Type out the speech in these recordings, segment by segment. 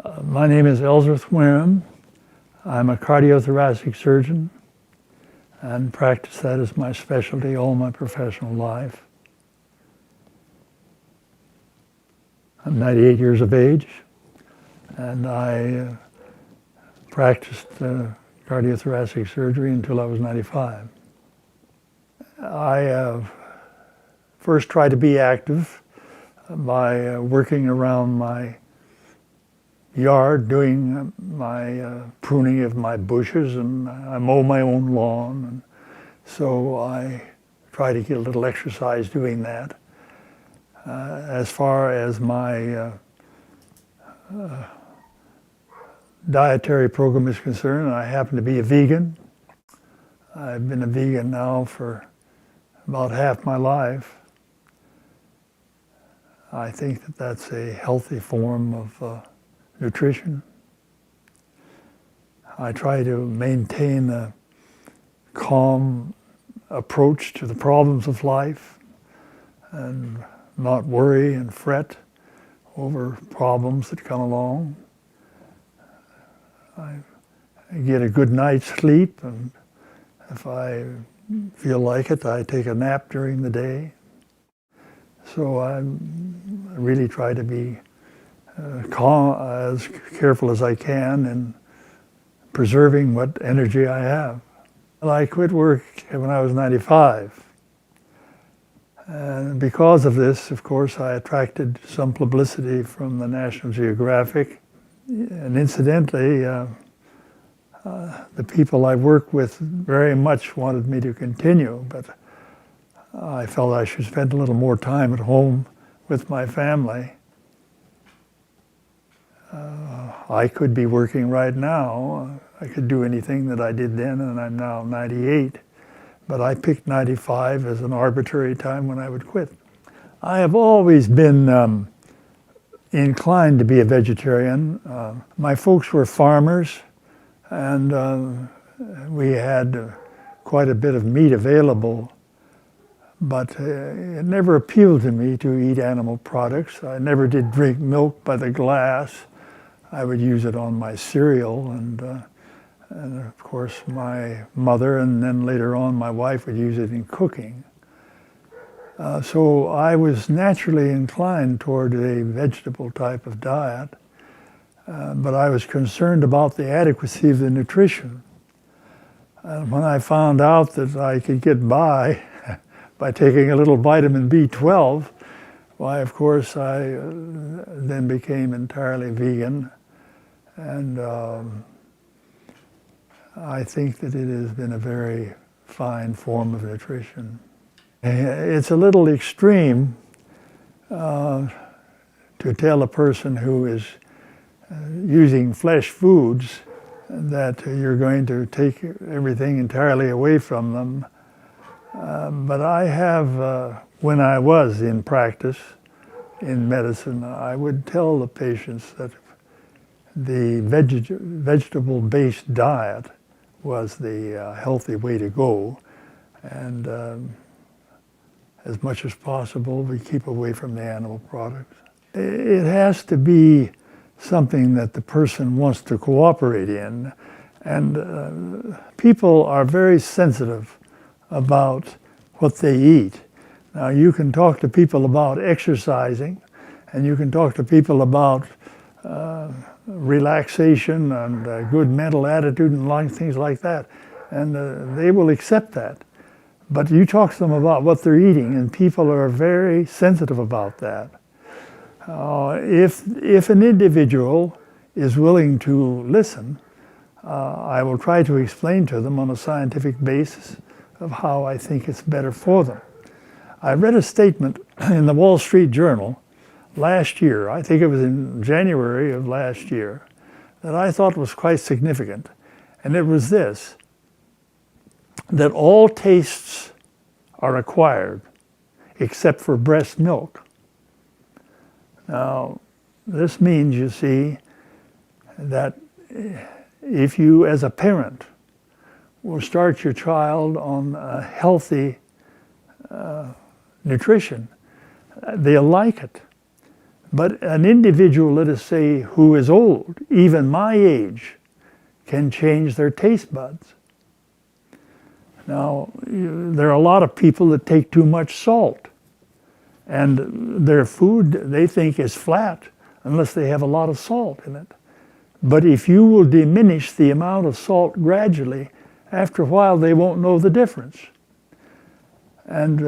My name is Ellsworth Wareham. I'm a cardiothoracic surgeon and practice that as my specialty all my professional life. I'm 98 years of age, and I practiced cardiothoracic surgery until I was 95. I first tried to be active by working around my yard, doing my pruning of my bushes, and I mow my own lawn, and so I try to get a little exercise doing that. As far as my dietary program is concerned, I happen to be a vegan. I've been a vegan now for about half my life. I think that that's a healthy form of nutrition. I try to maintain a calm approach to the problems of life and not worry and fret over problems that come along. I get a good night's sleep, and if I feel like it, I take a nap during the day. So I really try to be calm, as careful as I can in preserving what energy I have. I quit work when I was 95. And because of this, of course, I attracted some publicity from the National Geographic. And incidentally, the people I work with very much wanted me to continue, but I felt I should spend a little more time at home with my family. I could be working right now. I could do anything that I did then, and I'm now 98. But I picked 95 as an arbitrary time when I would quit. I have always been inclined to be a vegetarian. My folks were farmers, and we had quite a bit of meat available, but it never appealed to me to eat animal products. I never did drink milk by the glass. I would use it on my cereal, and of course my mother, and then later on my wife, would use it in cooking. So I was naturally inclined toward a vegetable type of diet, but I was concerned about the adequacy of the nutrition. And when I found out that I could get by taking a little vitamin B12, why, of course, I then became entirely vegan. And I think that it has been a very fine form of nutrition. It's a little extreme to tell a person who is using flesh foods that you're going to take everything entirely away from them. But I have, when I was in practice in medicine, I would tell the patients that the vegetable-based diet was the healthy way to go, and as much as possible we keep away from the animal products. It has to be something that the person wants to cooperate in, and people are very sensitive about what they eat. Now, you can talk to people about exercising, and you can talk to people about relaxation and good mental attitude and things like that, and they will accept that. But you talk to them about what they're eating, and people are very sensitive about that. If an individual is willing to listen, I will try to explain to them on a scientific basis of how I think it's better for them. I read a statement in the Wall Street Journal last year, I think it was in January of last year, that I thought was quite significant. And it was this, that all tastes are acquired except for breast milk. Now, this means, you see, that if you, as a parent, will start your child on a healthy nutrition, they'll like it. But an individual, let us say, who is old, even my age, can change their taste buds. Now, there are a lot of people that take too much salt, and their food they think is flat unless they have a lot of salt in it. But if you will diminish the amount of salt gradually, after a while they won't know the difference. And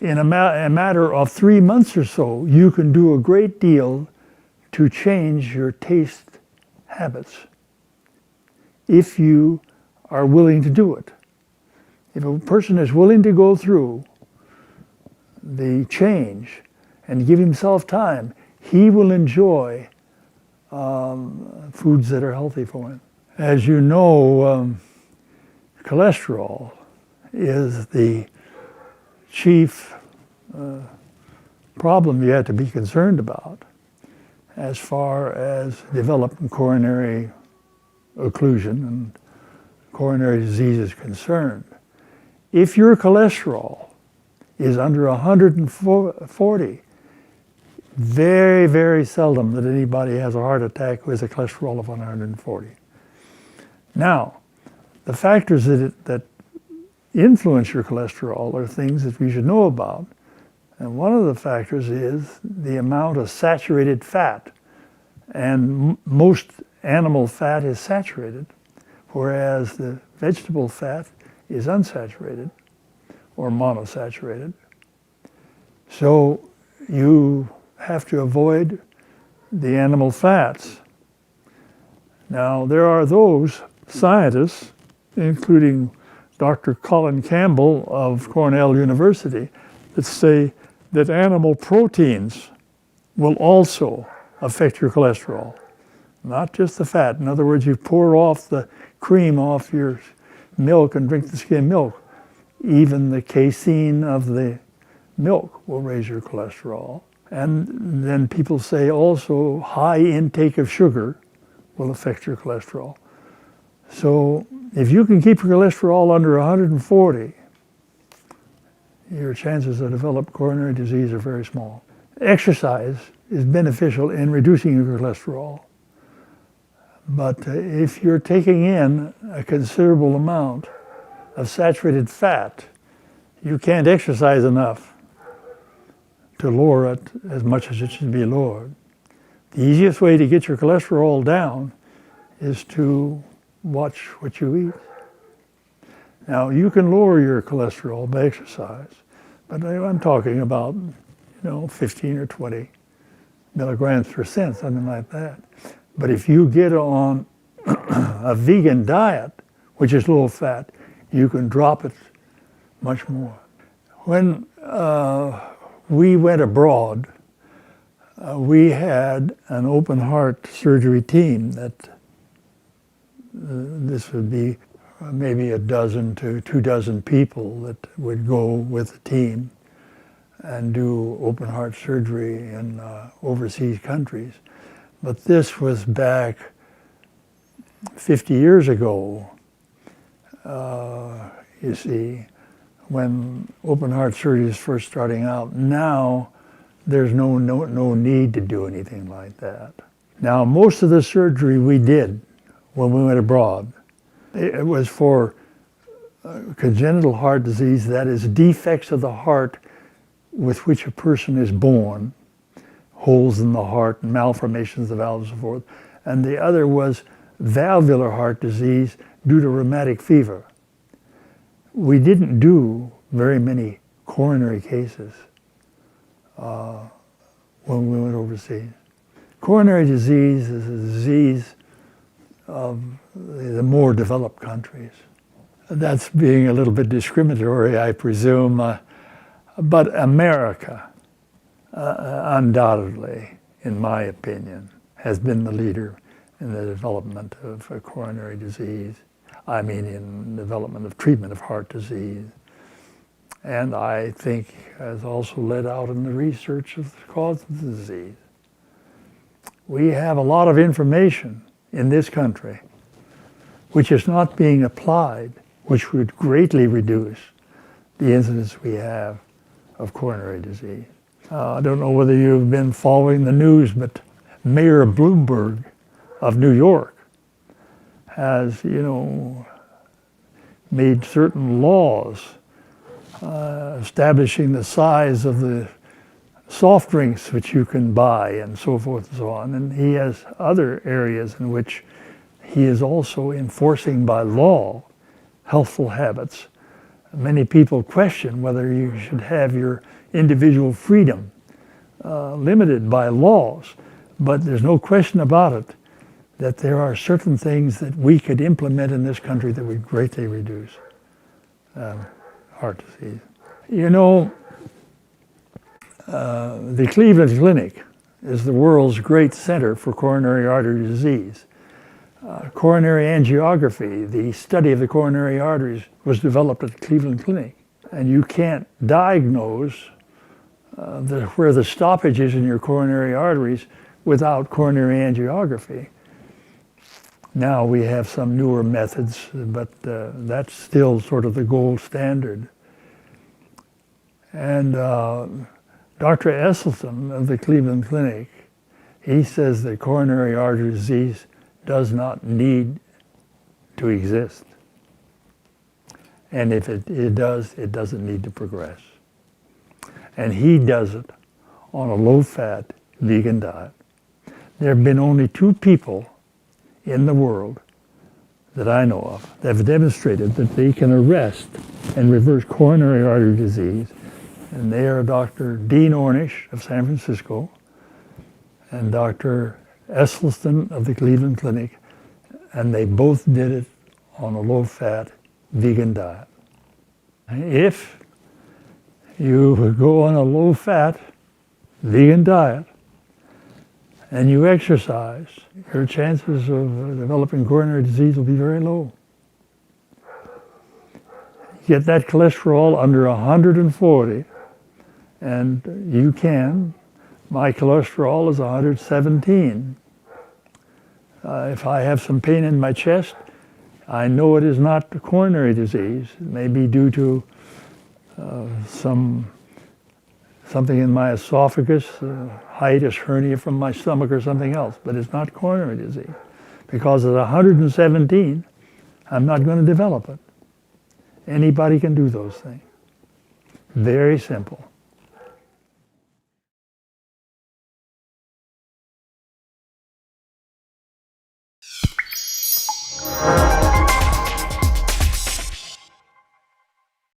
in a matter of 3 months or so, you can do a great deal to change your taste habits if you are willing to do it. If a person is willing to go through the change and give himself time, he will enjoy foods that are healthy for him. As you know, cholesterol is the chief problem you have to be concerned about as far as developing coronary occlusion and coronary disease is concerned. If your cholesterol is under 140, very, very seldom that anybody has a heart attack with a cholesterol of 140. Now, the factors that influence your cholesterol are things that we should know about. And one of the factors is the amount of saturated fat. And most animal fat is saturated, whereas the vegetable fat is unsaturated or monosaturated. So you have to avoid the animal fats. Now, there are those scientists, including Dr. Colin Campbell of Cornell University, that say that animal proteins will also affect your cholesterol, not just the fat. In other words, you pour off the cream off your milk and drink the skim milk. Even the casein of the milk will raise your cholesterol. And then people say also high intake of sugar will affect your cholesterol. So if you can keep your cholesterol under 140, your chances of developing coronary disease are very small. Exercise is beneficial in reducing your cholesterol. But if you're taking in a considerable amount of saturated fat, you can't exercise enough to lower it as much as it should be lowered. The easiest way to get your cholesterol down is to watch what you eat. Now, you can lower your cholesterol by exercise, but I'm talking about, 15 or 20 milligrams per cent, something like that. But if you get on a vegan diet, which is low fat, you can drop it much more. When we went abroad, we had an open heart surgery team that this would be maybe a dozen to 24 people that would go with the team and do open heart surgery in overseas countries. But this was back 50 years ago, you see, when open heart surgery is first starting out. Now, there's no need to do anything like that. Now, most of the surgery we did when we went abroad, it was for congenital heart disease, that is defects of the heart with which a person is born, holes in the heart, malformations of the valves and so forth. And the other was valvular heart disease due to rheumatic fever. We didn't do very many coronary cases when we went overseas. Coronary disease is a disease of the more developed countries. That's being a little bit discriminatory, I presume, but America, undoubtedly, in my opinion, has been the leader in the development of coronary disease. I mean, in development of treatment of heart disease. And I think has also led out in the research of the cause of the disease. We have a lot of information in this country which is not being applied, which would greatly reduce the incidence we have of coronary disease. I don't know whether you've been following the news, but Mayor Bloomberg of New York has, made certain laws establishing the size of the soft drinks which you can buy and so forth and so on. And he has other areas in which he is also enforcing by law healthful habits. Many people question whether you should have your individual freedom limited by laws, but there's no question about it that there are certain things that we could implement in this country that would greatly reduce heart disease. The Cleveland Clinic is the world's great center for coronary artery disease. Coronary angiography, the study of the coronary arteries, was developed at the Cleveland Clinic. And you can't diagnose where the stoppage is in your coronary arteries without coronary angiography. Now we have some newer methods, but that's still sort of the gold standard. And Dr. Esselstyn of the Cleveland Clinic, he says that coronary artery disease does not need to exist. And if it does, it doesn't need to progress. And he does it on a low-fat vegan diet. There have been only 2 people in the world that I know of that have demonstrated that they can arrest and reverse coronary artery disease, and they are Dr. Dean Ornish of San Francisco and Dr. Esselstyn of the Cleveland Clinic, and they both did it on a low-fat vegan diet. If you go on a low-fat vegan diet and you exercise, your chances of developing coronary disease will be very low. Get that cholesterol under 140, and you can. My cholesterol is 117. If I have some pain in my chest, I know it is not coronary disease. It may be due to something in my esophagus, hiatus hernia from my stomach or something else, but it's not coronary disease. Because at 117, I'm not going to develop it. Anybody can do those things. Very simple.